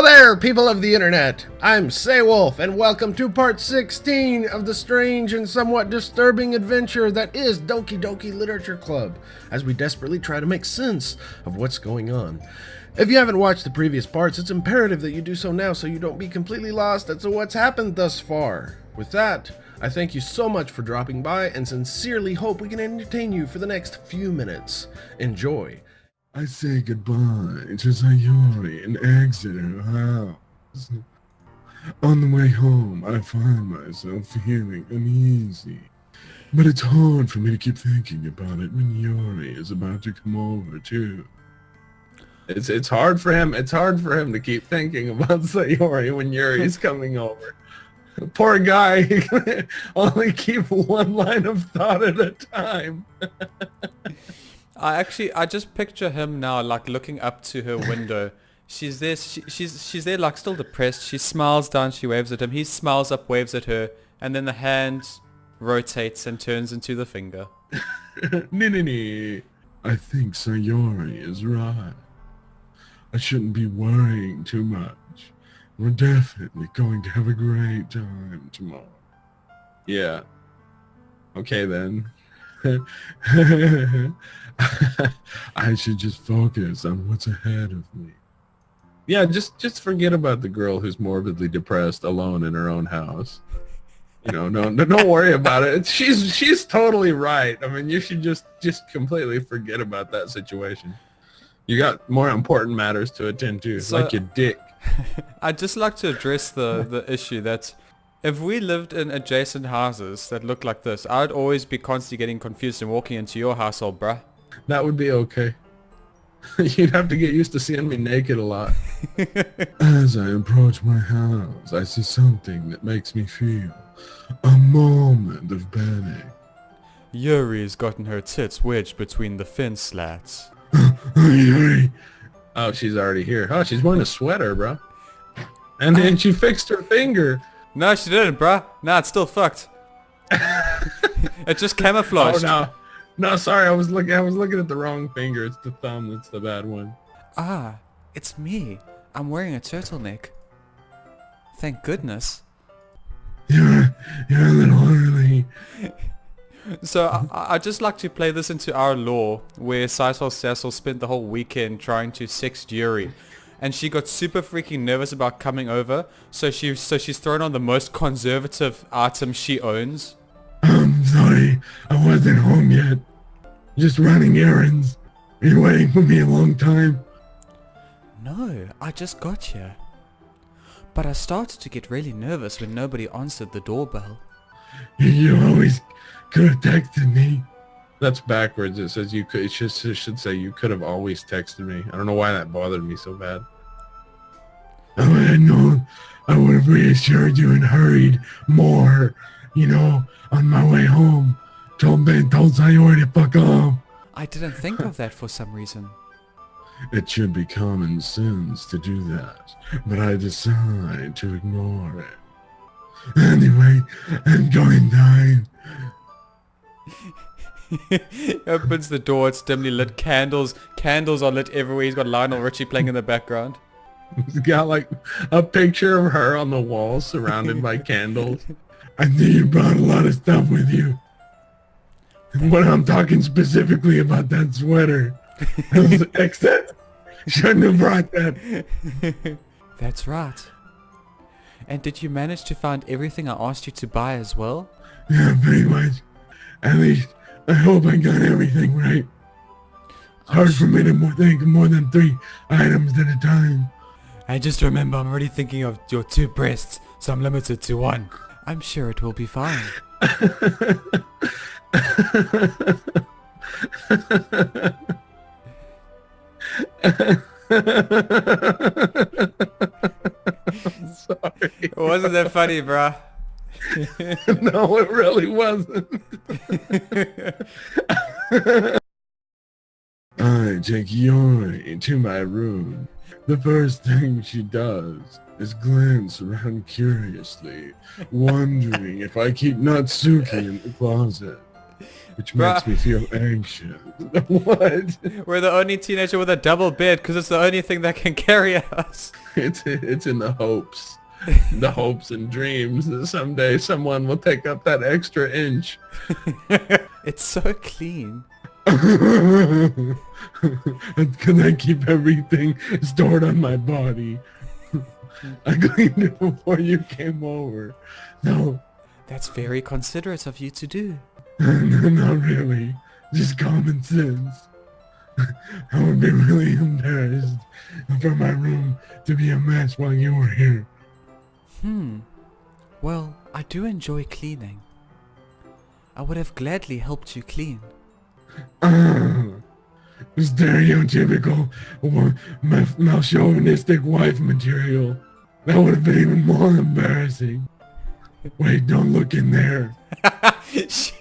Hello there, people of the internet! I'm SaeWolf, and welcome to part 16 of the strange and somewhat disturbing adventure that is Doki Doki Literature Club, as we desperately try to make sense of what's going on. If you haven't watched the previous parts, it's imperative that you do so now so you don't be completely lost as to what's happened thus far. With that, I thank you so much for dropping by and sincerely hope we can entertain you for the next few minutes. Enjoy. I say goodbye to Sayori and exit her house. On the way home, I find myself feeling uneasy. But it's hard for me to keep thinking about it when Yuri is about to come over too. It's hard for him. It's hard for him to keep thinking about Sayori when Yuri's coming over. Poor guy, he can only keep one line of thought at a time. I just picture him now, like looking up to her window. She's there. She's there, like still depressed. She smiles down. She waves at him. He smiles up, waves at her, and then the hand rotates and turns into the finger. I think Sayori is right. I shouldn't be worrying too much. We're definitely going to have a great time tomorrow. Yeah. Okay then. I should just focus on what's ahead of me. Yeah, just forget about the girl who's morbidly depressed alone in her own house. You know, don't worry about it. She's totally right. I mean, you should just completely forget about that situation. You got more important matters to attend to, So, like your dick. I'd just like to address the issue that if we lived in adjacent houses that look like this, I'd always be constantly getting confused and walking into your household, bruh. That would be okay. You'd have to get used to seeing me naked a lot. As I approach my house, I see something that makes me feel a moment of panic. Yuri's gotten her tits wedged between the fence slats. Yuri, Oh, she's already here. Oh, she's wearing a sweater, bro. And then she fixed her finger. No, she didn't, bruh. Nah, it's still fucked. It just camouflaged. Oh no, sorry. I was looking at the wrong finger. It's the thumb that's the bad one. Ah, it's me. I'm wearing a turtleneck. Thank goodness. you're a little early. So I'd just like to play this into our lore, where SaeSOULSasol spent the whole weekend trying to sext Yuri, and she got super freaking nervous about coming over, so she's thrown on the most conservative item she owns. I'm sorry, I wasn't home yet. Just running errands. Are you waiting for me a long time? No, I just got here. But I started to get really nervous when nobody answered the doorbell. You always could have texted me. That's backwards. It says you could. It should say you could have always texted me. I don't know why that bothered me so bad. If I had known, I would have reassured you and hurried more, on my way home. Told Sayori to fuck off. I didn't think of that for some reason. It should be common sense to do that, but I decide to ignore it. Anyway, I'm going down. He opens the door, it's dimly lit, candles are lit everywhere. He's got Lionel Richie playing in the background. He's got like a picture of her on the wall surrounded by candles. I think you brought a lot of stuff with you. When I'm talking specifically about that sweater, except shouldn't have brought that. That's right. And did you manage to find everything I asked you to buy as well? Yeah, pretty much. At least, I hope I got everything right. It's hard for me to think of more than 3 items at a time. And just remember, I'm already thinking of your 2 breasts, so I'm limited to 1. I'm sure it will be fine. Sorry. Wasn't that funny, bruh? No, it really wasn't. I take Yuri to my room. The first thing she does is glance around curiously, wondering if I keep Natsuki in the closet. which makes me feel anxious. What? We're the only teenager with a double bed because it's the only thing that can carry us. It's in the hopes and dreams that someday someone will take up that extra inch. It's so clean. Can I keep everything stored on my body? I cleaned it before you came over. No, That's very considerate of you to do. not really. Just common sense. I would be really embarrassed for my room to be a mess while you were here. Well, I do enjoy cleaning. I would have gladly helped you clean. Stereotypical chauvinistic wife material. That would have been even more embarrassing. Wait, don't look in there. She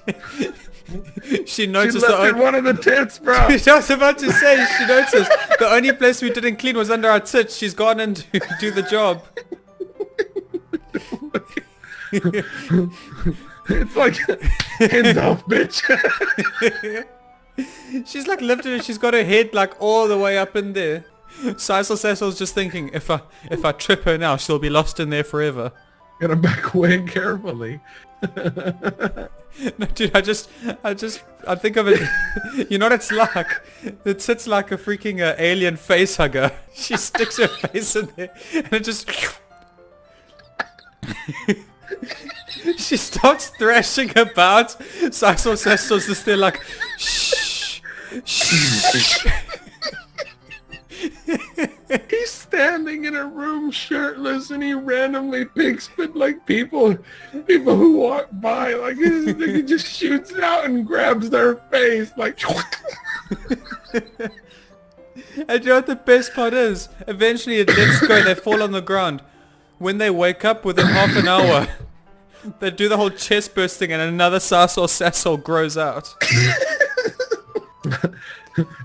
She noticed left in one of the tits, bro. I was about to say, she noticed the only place we didn't clean was under our tits. She's gone in to do the job. It's like, hands off, bitch. She's like lifted it. She's got her head like all the way up in there. SaeSOULSassol's just thinking, if I trip her now, she'll be lost in there forever. Gotta back away carefully. No, dude, I think of it. You know what it's like? It sits like a freaking alien face hugger. She sticks her face in there, and it just. She starts thrashing about. SaeSOULSassol's just there like, shh, shh. He's standing in a room shirtless and he randomly picks but like people who walk by, like he just shoots out and grabs their face like. And you know what the best part is? Eventually it lets go, they fall on the ground. When they wake up within half an hour, they do the whole chest bursting and another SaeSOULSasol grows out.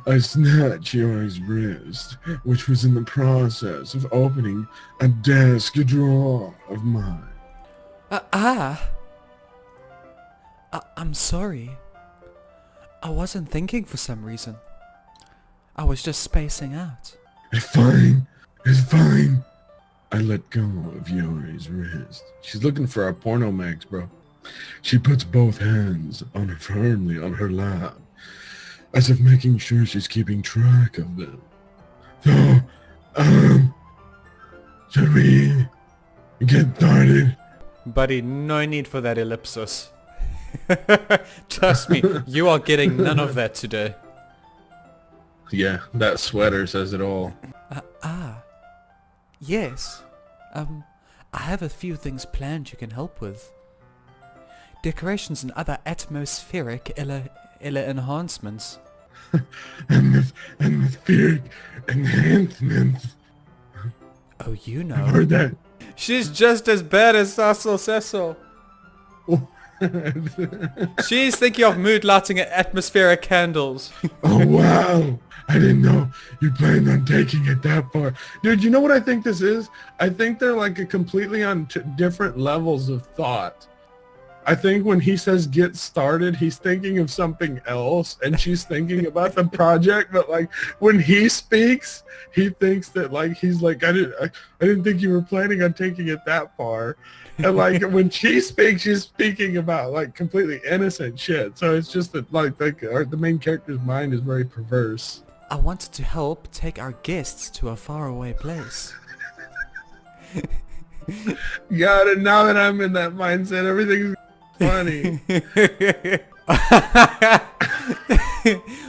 I snatched Yori's wrist, which was in the process of opening a desk drawer of mine. I'm sorry. I wasn't thinking for some reason. I was just spacing out. It's fine. It's fine. I let go of Yori's wrist. She's looking for our porno mags, bro. She puts both hands firmly on her lap, as if making sure she's keeping track of them. So, should we get started? Buddy, no need for that ellipsis. Trust me, you are getting none of that today. Yeah, that sweater says it all. Yes. I have a few things planned you can help with. Decorations and other atmospheric enhancements. Atmospheric enhancements. Oh, you know. I've heard that. She's just as bad as SaeSOULSasol. She's thinking of mood lighting and atmospheric candles. Oh, wow. I didn't know you planned on taking it that far. Dude, you know what I think this is? I think they're like completely on different levels of thought. I think when he says get started, he's thinking of something else and she's thinking about the project. But like when he speaks, he thinks that like, he's like, I didn't think you were planning on taking it that far. And like when she speaks, she's speaking about like completely innocent shit. So it's just that like the main character's mind is very perverse. I wanted to help take our guests to a faraway place. God, and now that I'm in that mindset, everything's funny.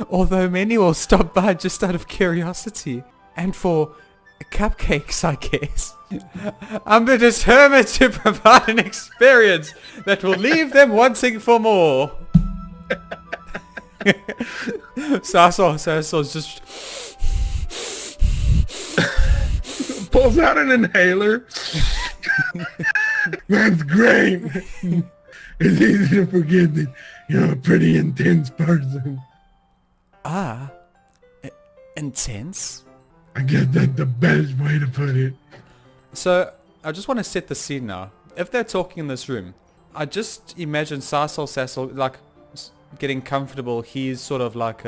Although many will stop by just out of curiosity. And for cupcakes, I guess. I'm determined to provide an experience that will leave them wanting for more. SaeSOULSasol just Pulls out an inhaler. That's great. It's easy to forget that you're a pretty intense person. Intense? I guess that's the best way to put it. So, I just want to set the scene now. If they're talking in this room, I just imagine SaeSOULSasol, like, getting comfortable, he's sort of like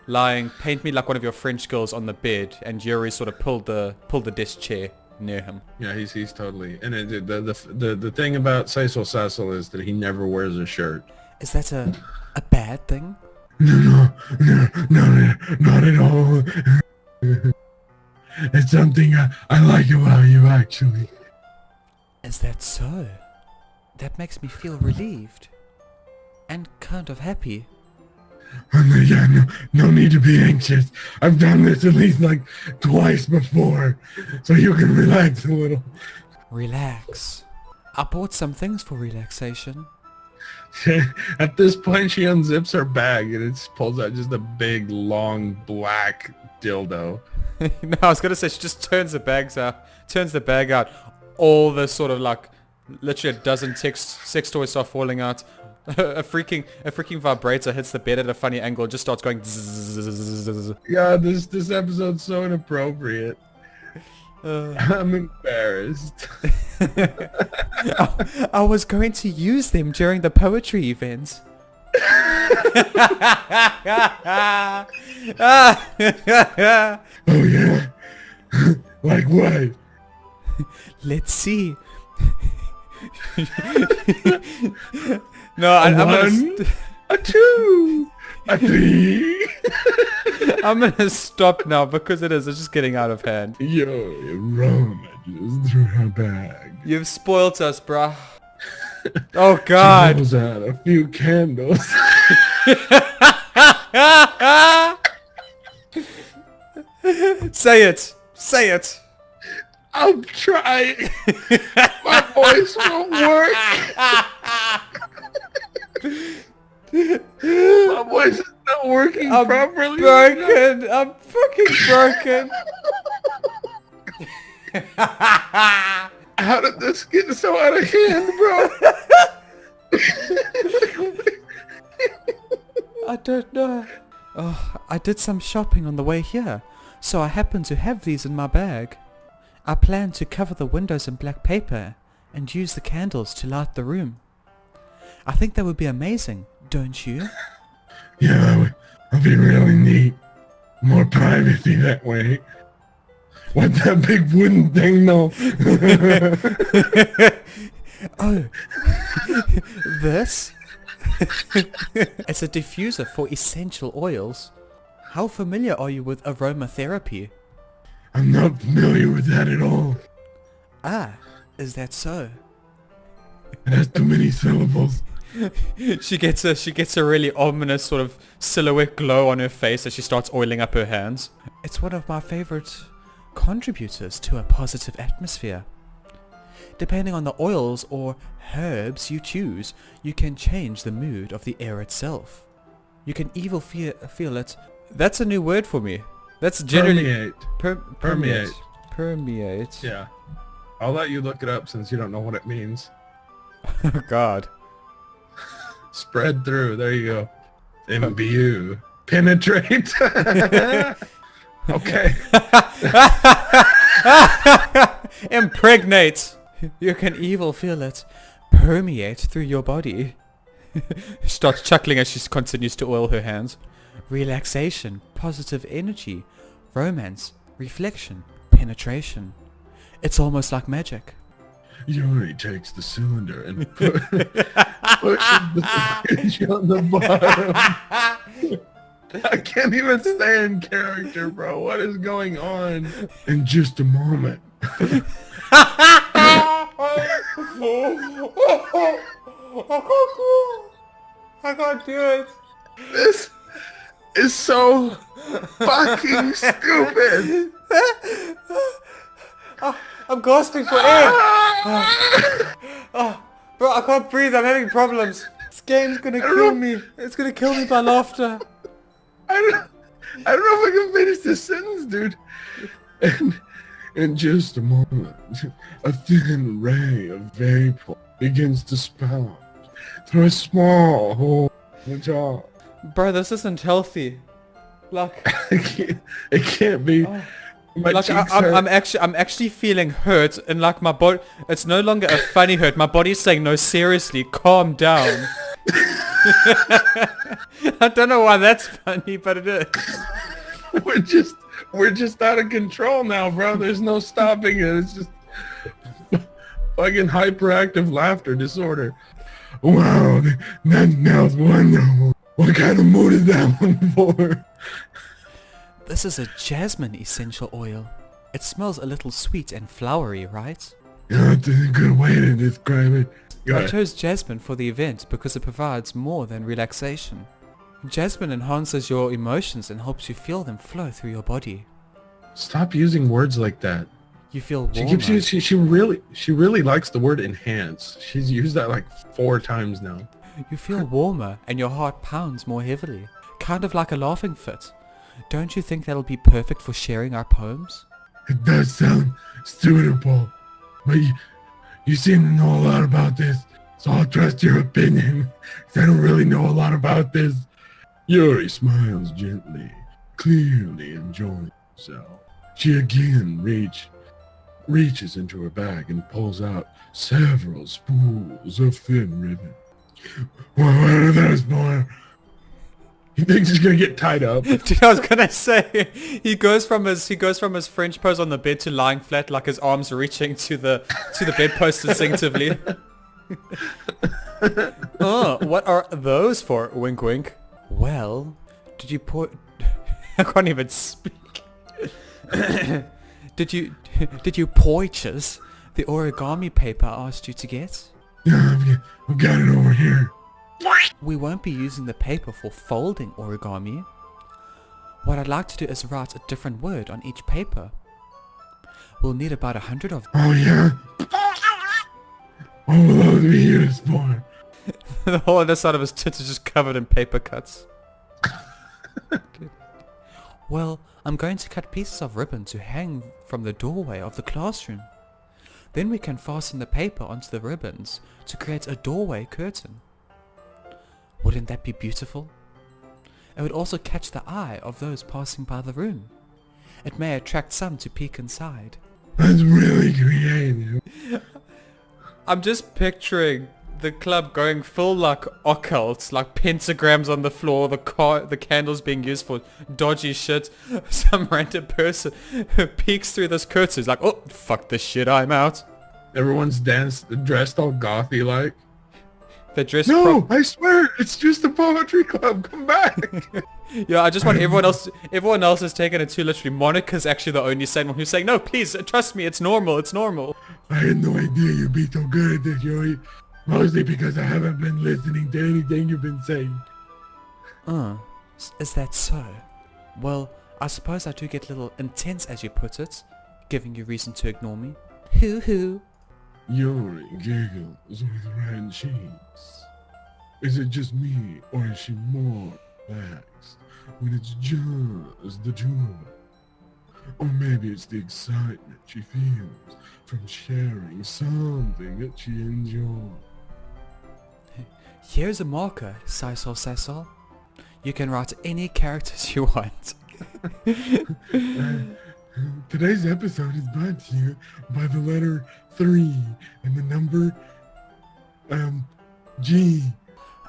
lying, paint me like one of your French girls on the bed, and Yuri sort of pulled the desk chair near him. Yeah, he's totally. And the thing about SaeSOULSasol is that he never wears a shirt. Is that a bad thing? No, not at all. It's something I like about you, actually. Is that so? That makes me feel relieved. And kind of happy. Yeah, no need to be anxious. I've done this at least like twice before, so you can relax a little. Relax. I bought some things for relaxation. At this point, she unzips her bag and it pulls out just a big, long, black dildo. No, I was gonna say she just turns the bag out. All the sort of like, literally a dozen sex toys start falling out. A freaking vibrator hits the bed at a funny angle and just starts going zzz. Yeah, this episode's so inappropriate. I'm embarrassed. I was going to use them during the poetry event. Oh yeah? Like what? Let's see. No, I'm gonna a two, A three. I'm gonna stop now because it's just getting out of hand. Yo, Roma just threw her bag. You've spoilt us, bruh. Oh God. She pulls out a few candles. Say it. Say it. I'm trying. My voice won't work. My voice is not working I'm properly. broken. I'm fucking broken. How did this get so out of hand, bro? I don't know. Oh, I did some shopping on the way here, so I happen to have these in my bag. I plan to cover the windows in black paper and use the candles to light the room. I think that would be amazing, don't you? Yeah, that'd be really neat. More privacy that way. What's that big wooden thing though? Oh, this? It's a diffuser for essential oils. How familiar are you with aromatherapy? I'm not familiar with that at all. Ah, is that so? It has too many syllables. She gets a really ominous sort of silhouette glow on her face as she starts oiling up her hands. It's one of my favorite contributors to a positive atmosphere. Depending on the oils or herbs you choose, you can change the mood of the air itself. You can even feel it. That's a new word for me. That's generally Permeate. Permeate. Yeah. I'll let you look it up since you don't know what it means. Oh God. Spread through. There you go. Imbue. Penetrate. Okay. Impregnate. You can even feel it permeate through your body. She starts chuckling as she continues to oil her hands. Relaxation, positive energy, romance, reflection, penetration. It's almost like magic. Yuri takes the cylinder and pushes the fridge on the bottom. I can't even stay in character, bro. What is going on? In just a moment. I can't do it. This is so fucking stupid. I'm gasping for air. Bro, I can't breathe. I'm having problems. This game's gonna kill me. It's gonna kill me by laughter. I don't know if I can finish this sentence, dude. And in just a moment, a thin ray of vapor begins to spout through a small hole in the top. Bro, this isn't healthy. Like, It can't be. My like cheeks hurt. I'm actually feeling hurt, and like my body, it's no longer a funny hurt. My body's saying, no, seriously, calm down. I don't know why that's funny, but it is. We're just out of control now, bro. There's no stopping it. It's just fucking hyperactive laughter disorder. Wow, that was wonderful. What kind of mood is that one for? This is a jasmine essential oil. It smells a little sweet and flowery, right? That's a good way to describe it. Go I ahead. chose jasmine for the event because it provides more than relaxation. Jasmine enhances your emotions and helps you feel them flow through your body. Stop using words like that. You feel She warmer. keeps she really likes the word enhance. She's used that like 4 times now. You feel warmer and your heart pounds more heavily. Kind of like a laughing fit. Don't you think that'll be perfect for sharing our poems? It does sound suitable, but you seem to know a lot about this, so I'll trust your opinion, 'cause I don't really know a lot about this. Yuri smiles gently, clearly enjoying herself. She again reaches into her bag and pulls out several spools of thin ribbon. What are those for? He thinks he's gonna get tied up. Dude, I was gonna say he goes from his French pose on the bed to lying flat, like his arms reaching to the bedpost instinctively. Oh, what are those for? Wink, wink. Well, did you I can't even speak. Did you purchase the origami paper I asked you to get? Yeah, I've got it over here. We won't be using the paper for folding origami. What I'd like to do is write a different word on each paper. We'll need about 100 of them. Oh yeah? What will those be used for? The whole other side of his tits is just covered in paper cuts. Well, I'm going to cut pieces of ribbon to hang from the doorway of the classroom. Then we can fasten the paper onto the ribbons to create a doorway curtain. Wouldn't that be beautiful? It would also catch the eye of those passing by the room. It may attract some to peek inside. That's really creative. I'm just picturing the club going full like occult, like pentagrams on the floor, the candles being used for dodgy shit. Some random person who peeks through this curtain is like, oh, fuck this shit, I'm out. Everyone's dressed all gothy like. They're dressed No, I swear, it's just a poetry club. Come back. Yeah, I just want everyone else is taking it too literally. Monica's actually the only sane one who's saying, no, please, trust me, it's normal, it's normal. I had no idea you'd be so good at this, Yuri. Mostly because I haven't been listening to anything you've been saying. Is that so? Well, I suppose I do get a little intense as you put it, giving you reason to ignore me. Hoo-hoo. Yuri giggles with red cheeks. Is it just me, or is she more relaxed when it's just the two of them? Or maybe it's the excitement she feels from sharing something that she enjoys. Here's a marker, SaeSOULSasol. You can write any characters you want. Today's episode is brought to you by the letter 3 and the number G.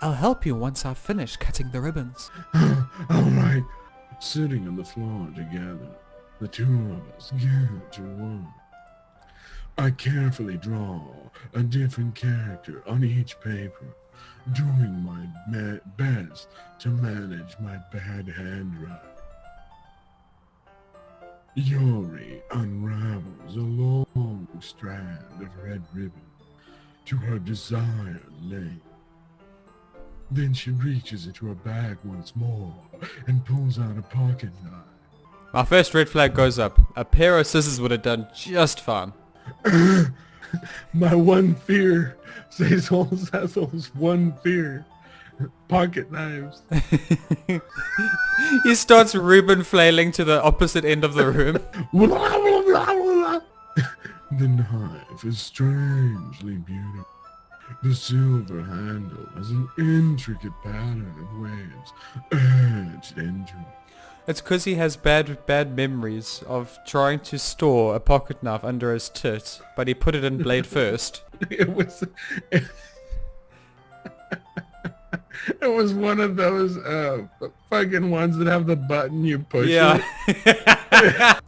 I'll help you once I've finished cutting the ribbons. Alright. Sitting on the floor together, the two of us get to work. I carefully draw a different character on each paper, doing my best to manage my bad handwriting. Yuri unravels a long strand of red ribbon to her desired length. Then she reaches into her bag once more and pulls out a pocket knife. My first red flag goes up. A pair of scissors would have done just fine. My one fear, SaeSOULSasol's one fear, pocket knives. He starts ribbon flailing to the opposite end of the room. The knife is strangely beautiful. The silver handle has an intricate pattern of waves etched into it. It's because he has bad memories of trying to store a pocket knife under his tit, but he put it in blade first. It was It was one of those fucking ones that have the button you push. Yeah.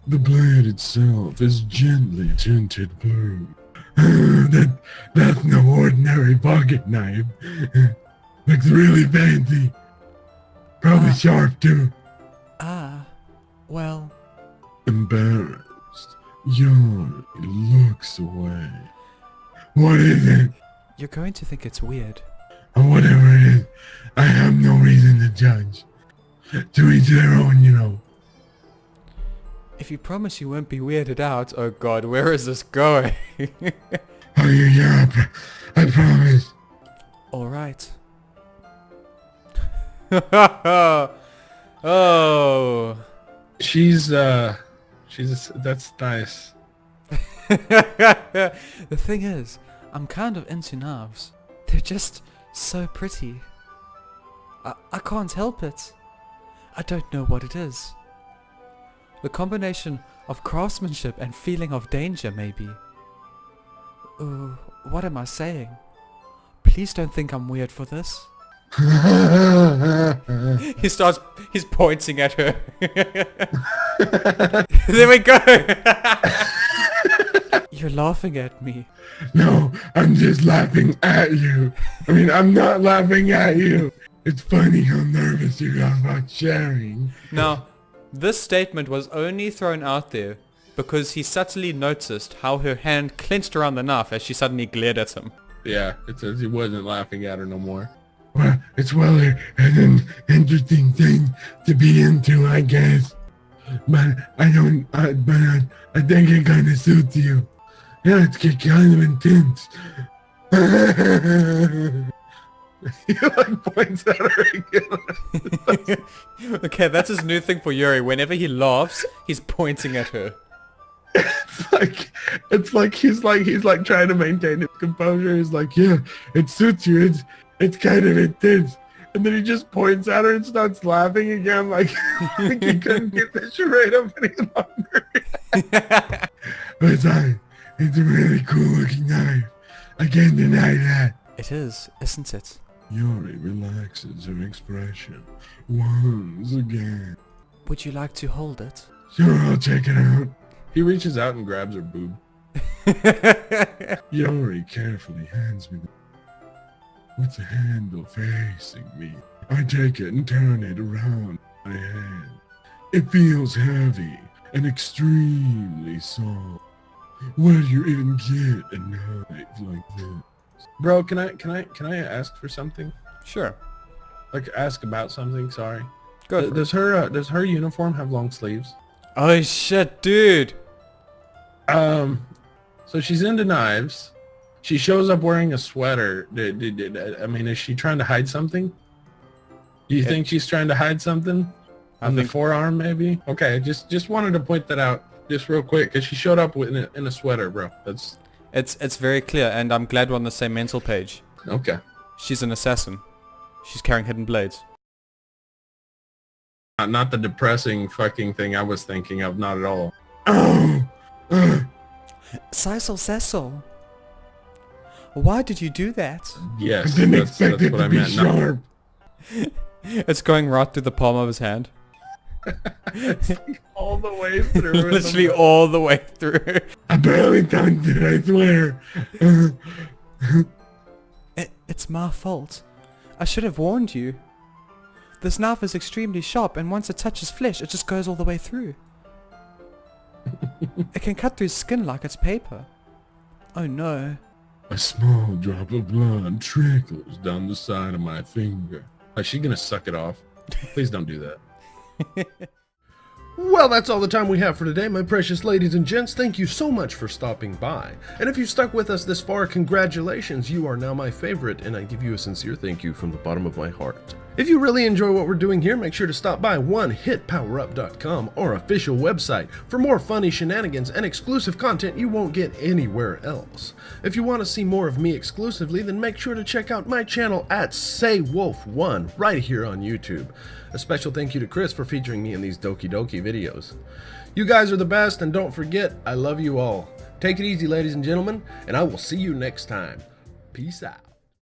The blade itself is gently tinted blue. That's no ordinary pocket knife. Looks really fancy. Probably sharp too. Well, Embarrassed, Yori looks away. What is it? you're going to think it's weird. Or whatever it is, I have no reason to judge. To each their own, you know. If you promise you won't be weirded out, oh god, where is this going? Oh, yeah, I promise. Alright. Oh. That's nice. The thing is, I'm kind of into knives. They're just so pretty. I can't help it. I don't know what it is. The combination of craftsmanship and feeling of danger, maybe. Ooh, what am I saying? Please don't think I'm weird for this. He's pointing at her. There we go. You're laughing at me. No, I'm just laughing at you. I mean, I'm not laughing at you. It's funny how nervous you got about sharing. Now, this statement was only thrown out there because he subtly noticed how her hand clenched around the knife as she suddenly glared at him. Yeah, it says he wasn't laughing at her no more. Well, it's an interesting thing to be into, I guess. But I think it kind of suits you. Yeah, it's kind of intense. He like points at her again. Okay, that's his new thing for Yuri. Whenever he laughs, he's pointing at her. It's like he's trying to maintain his composure. He's like, yeah, It suits you. It's kind of intense. and then he just points at her and starts laughing again, like he couldn't get the charade up any longer. Besides, it's a really cool looking knife. I can't deny that. It is, isn't it? Yuri relaxes her expression once again. Would you like to hold it? Sure, I'll check it out. He reaches out and grabs her boob. Yuri carefully hands me with the handle facing me. I take it and turn it around my hand. It feels heavy and extremely soft. Where do you even get a knife like this? Bro, can I ask for something? Sure. Like ask about something? Sorry. Go for it. Does her uniform have long sleeves? Oh shit, dude. So she's into knives. She shows up wearing a sweater. I mean, is she trying to hide something? Do you think she's trying to hide something? On the forearm, maybe? Okay, just wanted to point that out just real quick because she showed up in a sweater, bro. That's It's very clear, and I'm glad we're on the same mental page. okay. She's an assassin. She's carrying hidden blades. Not the depressing fucking thing I was thinking of. Not at all. Oh! SaeSOULSasol. Why did you do that? Yes, I didn't that's expect it what to I be meant. sharp. It's going right through the palm of his hand. All the way through. Literally all the way through. I barely touched it, I swear. It's my fault. I should have warned you. This knife is extremely sharp, and once it touches flesh, it just goes all the way through. It can cut through skin like it's paper. Oh no. A small drop of blood trickles down the side of my finger. Is she gonna suck it off? Please don't do that. Well, that's all the time we have for today, my precious ladies and gents. Thank you so much for stopping by. And if you've stuck with us this far, congratulations, you are now my favorite, and I give you a sincere thank you from the bottom of my heart. If you really enjoy what we're doing here, make sure to stop by onehitpowerup.com, our official website, for more funny shenanigans and exclusive content you won't get anywhere else. If you want to see more of me exclusively, then make sure to check out my channel at SayWolf1 right here on YouTube. A special thank you to Chris for featuring me in these Doki Doki videos. You guys are the best, and don't forget, I love you all. Take it easy, ladies and gentlemen, and I will see you next time. Peace out.